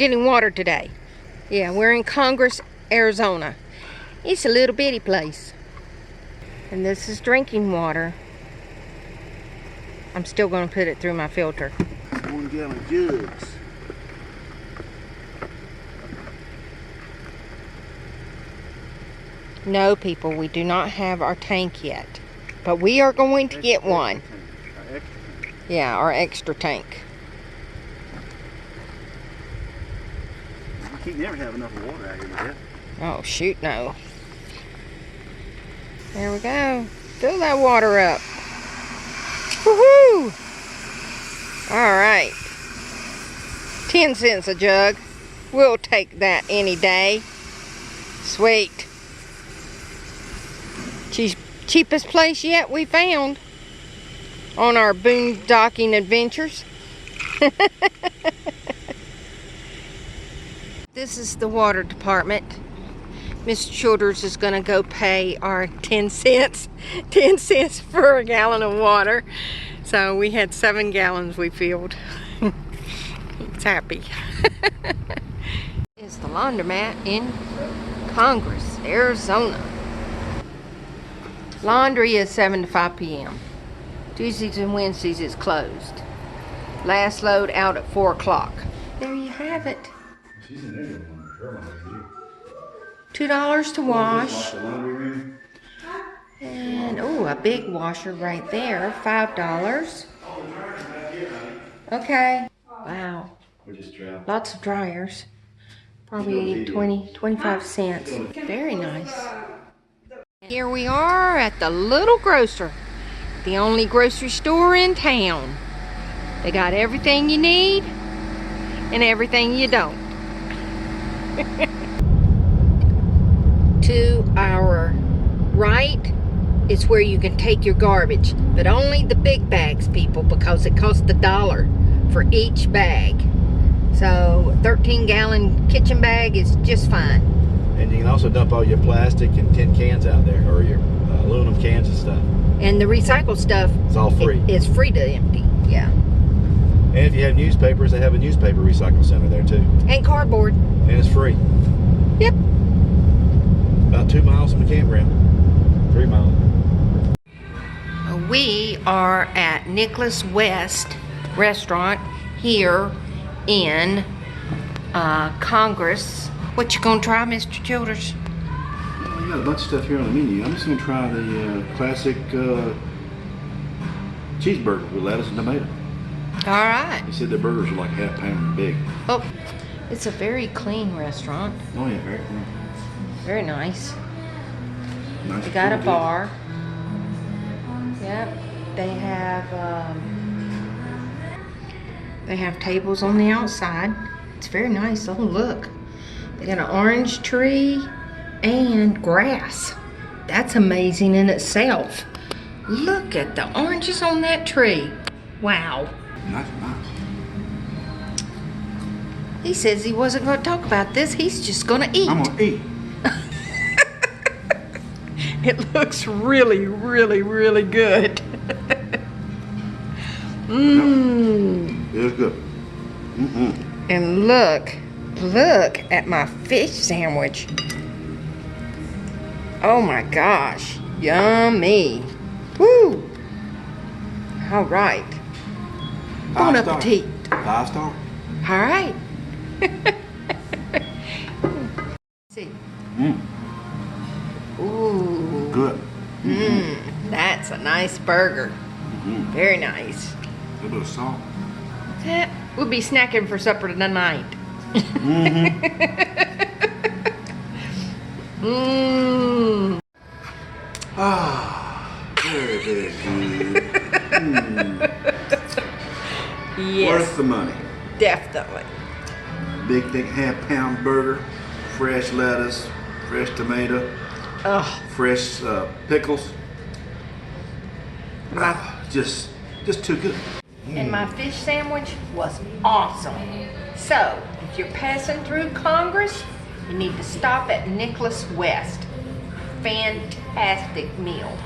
getting water today. Yeah, we're in Congress, Arizona. It's a little bitty place. And this is drinking water. I'm still going to put it through my filter. 1 gallon jugs. No, people, we do not have our tank yet. But we are going to get one. Yeah, our extra tank. You never have enough water out here to that. Oh, shoot, no. There we go. Fill that water up. Woohoo! Alright. 10 cents a jug. We'll take that any day. Sweet. Cheapest place yet we found on our boondocking adventures. This is the water department. Mr. Childers is going to go pay our 10 cents. 10 cents for a gallon of water. So we had 7 gallons we filled. He's happy. It's the laundromat in Congress, Arizona. Laundry is 7 to 5 p.m. Tuesdays and Wednesdays is closed. Last load out at 4 o'clock. There you have it. $2 to wash. And oh, a big washer right there, $5. Okay. Wow. Lots of dryers. Probably 25 cents. Very nice. Here we are at the little grocer. The only grocery store in town. They got everything you need and everything you don't. To our right is where you can take your garbage, but only the big bags, people, because it costs $1 for each bag. So 13-gallon kitchen bag is just fine. And you can also dump all your plastic and tin cans out there, or your aluminum cans and stuff. And the recycled stuff, it's all free. It's free to empty, yeah. And if you have newspapers, they have a newspaper recycle center there too. And cardboard. And it's free. Yep. About 2 miles from the campground. 3 miles. We are at Nicholas West restaurant here in Congress. What you gonna try, Mr. Childers? Well, you got a bunch of stuff here on the menu. I'm just gonna try the classic cheeseburger with lettuce and tomato. All right. He said the burgers are like ½ pound big. Oh, it's a very clean restaurant. Oh yeah, very clean. Very nice. Nice. They got a bar. Yep. They have tables on the outside. It's very nice. Oh, look. They got an orange tree and grass. That's amazing in itself. Look at the oranges on that tree. Wow. Nice. He says he wasn't going to talk about this. He's just going to eat. I'm going to eat. It looks really, really, really good. Mmm. It's good. And look at my fish sandwich. Oh my gosh, yummy. Woo. All right. Bon appetit. 5 star. All right. See. Ooh. Good. That's a nice burger. Very nice. A little bit of salt. We'll be snacking for supper tonight. Ah, very, very good. Yes. Worth the money. Definitely. Big, thick ½ pound burger, fresh lettuce, fresh tomato, fresh pickles. Just too good. And my fish sandwich was awesome. So, if you're passing through Congress, you need to stop at Nicholas West. Fantastic meal.